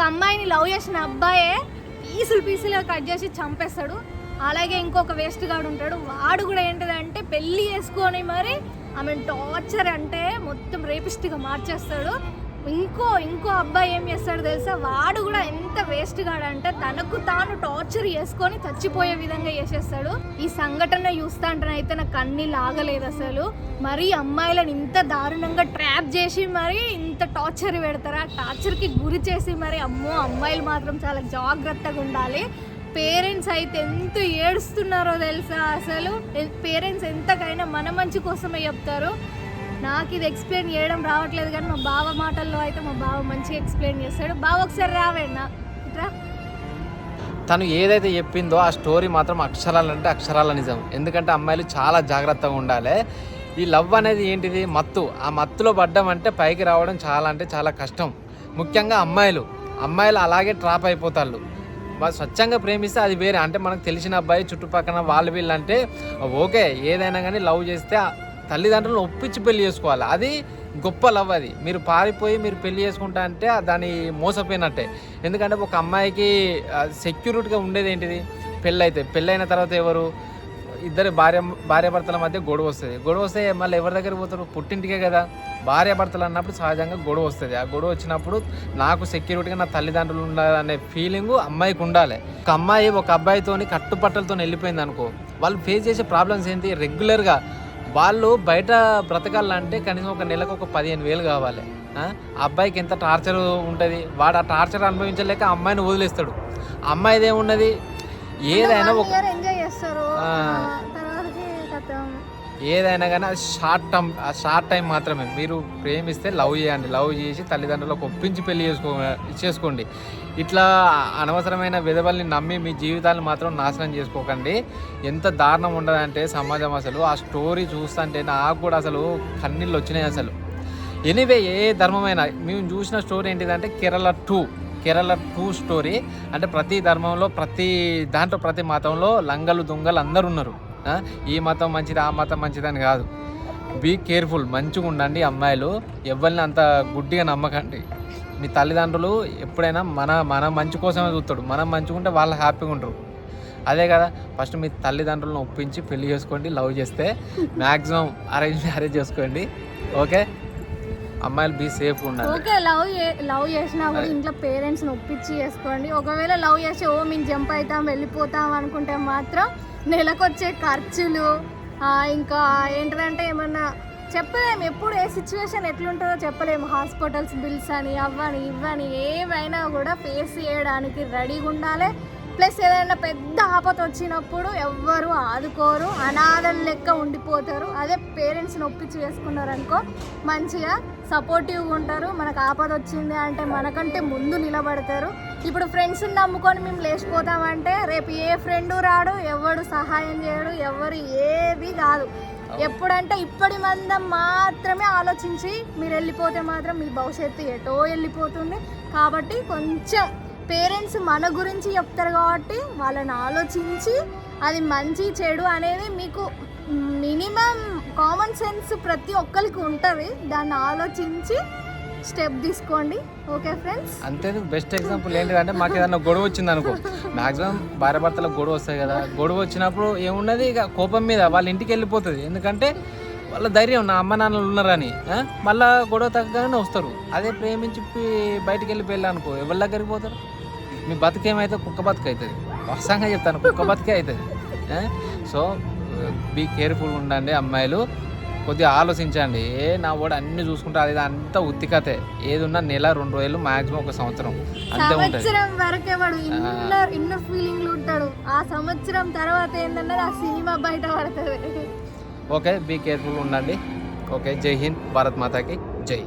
అమ్మాయిని లవ్ చేసిన అబ్బాయే పీసులుగా కట్ చేసి చంపేస్తాడు. అలాగే ఇంకొక వేస్ట్ గాడు ఉంటాడు, వాడు కూడా ఏంటిదంటే పెళ్లి చేసుకొని మరి ఆమె టార్చర్ అంటే మొత్తం రేపిస్ట్గా మార్చేస్తాడు. ఇంకో అబ్బాయి ఏం చేస్తాడు తెలుసా, వాడు కూడా ఎంత వేస్ట్ గాడంటే తనకు తాను టార్చర్ చేసుకొని చచ్చిపోయే విధంగా చేసేస్తాడు. ఈ సంఘటన చూస్తా అంటే అయితే నాకు కన్నీళ్ళు ఆగలేదు అసలు. మరి అమ్మాయిలను ఇంత దారుణంగా ట్రాప్ చేసి మరి ఇంత టార్చర్ పెడతారా, టార్చర్కి గురి చేసి మరి అమ్మో, అమ్మాయిలు మాత్రం చాలా జాగ్రత్తగా ఉండాలి. పేరెంట్స్ అయితే ఎంత ఏడుస్తున్నారో తెలుసా అసలు. పేరెంట్స్ ఎంతకైనా మన మంచి కోసమే చెప్తారు. నాకు ఇది ఎక్స్ప్లెయిన్ చేయడం రావట్లేదు కానీ మా బావ మాటల్లో అయితే మా బావ మంచిగా ఎక్స్ప్లెయిన్ చేస్తాడు. బావ ఒకసారి రావేనా ఇట్రా. తను ఏదైతే చెప్పిందో ఆ స్టోరీ మాత్రం అక్షరాలంటే అక్షరాల నిజం. ఎందుకంటే అమ్మాయిలు చాలా జాగ్రత్తగా ఉండాలి. ఈ లవ్ అనేది ఏంటిది, మత్తు. ఆ మత్తులో పడ్డం అంటే పైకి రావడం చాలా అంటే చాలా కష్టం. ముఖ్యంగా అమ్మాయిలు అలాగే ట్రాప్ అయిపోతారు. స్వచ్ఛంగా ప్రేమిస్తే అది వేరే. అంటే మనకు తెలిసిన అబ్బాయి చుట్టుపక్కల వాళ్ళు వీళ్ళంటే ఓకే, ఏదైనా కానీ లవ్ చేస్తే తల్లిదండ్రులను ఒప్పించి పెళ్లి చేసుకోవాలి. అది గొప్ప లవ్. అది మీరు పారిపోయి మీరు పెళ్లి చేసుకుంటా అంటే దాన్ని మోసపోయినట్టే. ఎందుకంటే ఒక అమ్మాయికి సెక్యూరిటీగా ఉండేది ఏంటిది, పెళ్ళైన తర్వాత ఎవరు ఇద్దరు భార్యాభర్తల మధ్య గొడవ వస్తే మళ్ళీ ఎవరి దగ్గర పోతారు, పుట్టింటికే కదా. భార్యాభర్తలు అన్నప్పుడు సహజంగా గొడవ వస్తుంది. ఆ గొడవ వచ్చినప్పుడు నాకు సెక్యూరిటీగా నా తల్లిదండ్రులు ఉండాలనే ఫీలింగ్ అమ్మాయికి ఉండాలి. ఒక అమ్మాయి ఒక అబ్బాయితోని కట్టుపట్టలతో వెళ్ళిపోయింది అనుకో, వాళ్ళు ఫేస్ చేసే ప్రాబ్లమ్స్ ఏంటి, రెగ్యులర్గా వాళ్ళు బయట బ్రతకాలంటే కనీసం ఒక నెలకు ఒక 15,000 కావాలి. ఆ అబ్బాయికి ఎంత టార్చర్ ఉంటుంది, వాడు ఆ టార్చర్ అనుభవించలేక అమ్మాయిని వదిలేస్తాడు. అమ్మాయిది ఏమున్నది, ఏదైనా ఒక ఏదైనా కానీ అది షార్ట్ టైం మాత్రమే. మీరు ప్రేమిస్తే లవ్ చేయండి, లవ్ చేసి తల్లిదండ్రులకు ఒప్పించి పెళ్లి చేసుకోండి. ఇట్లా అనవసరమైన విధవల్ని నమ్మి మీ జీవితాలను మాత్రం నాశనం చేసుకోకండి. ఎంత దారుణం ఉండదంటే సమాజం. అసలు ఆ స్టోరీ చూస్తుంటే నాకు కూడా అసలు కన్నీళ్ళు వచ్చినాయి అసలు. ఎనీవే, ఏ ధర్మమైనా మేము చూసిన స్టోరీ ఏంటిదంటే కేరళ 2 స్టోరీ. అంటే ప్రతి ధర్మంలో ప్రతి మతంలో లంగలు దొంగలు అందరు ఉన్నారు. ఈ మతం మంచిది ఆ మతం మంచిదని కాదు. బీ కేర్ఫుల్, మంచిగా ఉండండి అమ్మాయిలు. ఎవరిని అంత గుడ్డిగా నమ్మకండి. మీ తల్లిదండ్రులు ఎప్పుడైనా మన మంచి కోసమే చూస్తాడు. మనం మంచిగా ఉంటే వాళ్ళు హ్యాపీగా ఉంటారు. అదే కదా, ఫస్ట్ మీ తల్లిదండ్రులను ఒప్పించి పెళ్లి చేసుకోండి. లవ్ చేస్తే మ్యాక్సిమం అరేంజ్ చేసుకోండి. ఓకే, అమ్మాయిలు బీ సేఫ్ ఉండాలి. ఓకే, లవ్ చేసినా కూడా ఇంట్లో పేరెంట్స్ని ఒప్పించి చేసుకోండి. ఒకవేళ లవ్ చేసి మేము జంప్ అవుతాం వెళ్ళిపోతాం అనుకుంటే మాత్రం నెలకొచ్చే ఖర్చులు ఇంకా ఏంటంటే ఏమన్నా చెప్పలేము. ఎప్పుడు ఏ సిచ్యువేషన్ ఎట్లుంటుందో చెప్పలేము. హాస్పిటల్స్ బిల్స్ అని అవ్వని ఇవ్వని ఏవైనా కూడా ఫేస్ చేయడానికి రెడీగా ఉండాలి. ప్లస్ ఏదైనా పెద్ద ఆపద వచ్చినప్పుడు ఎవ్వరు ఆదుకోరు, అనాథల లెక్క ఉండిపోతారు. అదే పేరెంట్స్ని ఒప్పించి చేసుకున్నారనుకో మంచిగా సపోర్టివ్గా ఉంటారు. మనకు ఆపద వచ్చింది అంటే మనకంటే ముందు నిలబడతారు. ఇప్పుడు ఫ్రెండ్స్ని నమ్ముకొని మేము లేచిపోతామంటే రేపు ఏ ఫ్రెండు రాడు, ఎవడు సహాయం చేయడు, ఎవరు ఏది కాదు. ఎప్పుడంటే ఇప్పటి మందం మాత్రమే ఆలోచించి మీరు వెళ్ళిపోతే మాత్రం మీ భవిష్యత్తు ఎటో వెళ్ళిపోతుంది. కాబట్టి కొంచెం పేరెంట్స్ మన గురించి చెప్తారు కాబట్టి వాళ్ళని ఆలోచించి అది మంచి చెడు అనేది మీకు మినిమం కామన్ సెన్స్ ప్రతి ఒక్కరికి ఉంటుంది. దాన్ని ఆలోచించి స్టెప్ తీసుకోండి. ఓకే ఫ్రెండ్స్, అంతే. బెస్ట్ ఎగ్జాంపుల్ ఏంటిదంటే మాకు ఏదైనా గొడవ వచ్చింది అనుకో, మ్యాక్సిమం భార్యాభర్తలకు గొడవ వస్తాయి కదా. గొడవ వచ్చినప్పుడు ఏమున్నది, ఇక కోపం మీద వాళ్ళ ఇంటికి వెళ్ళిపోతుంది. ఎందుకంటే వాళ్ళ ధైర్యం నా అమ్మ నాన్నలు ఉన్నారని. మళ్ళీ గొడవ తగ్గగానే వస్తారు. అదే ప్రేమించి బయటికి వెళ్ళిపోయాను అనుకో, ఎవరి దగ్గరికి పోతారు? మీ బతుకేమైతే కుక్క బతుకు అవుతుంది. వాస్తవంగా చెప్తాను, కుక్క బతుకే అవుతుంది. సో బీ కేర్ఫుల్ ఉండండి అమ్మాయిలు. కొద్దిగా ఆలోచించండి. నా వాడు అన్ని చూసుకుంటే అది అంతా ఉత్తికతే. ఏది ఉన్నా నెల 2 రోజులు మ్యాక్సిమం 1 సంవత్సరం అంతే ఉంటుంది. సంవత్సరం వరకే వాడు ఇన్నర్ ఫీలింగ్లు ఉంటాడు. ఆ సంవత్సరం తర్వాత ఏంటన్నది ఆ సినిమా బయట పడుతుంది. ఓకే, బీ కేర్ఫుల్ ఉండండి. ఓకే, జై హింద్, భారత్ మాతాకి జై.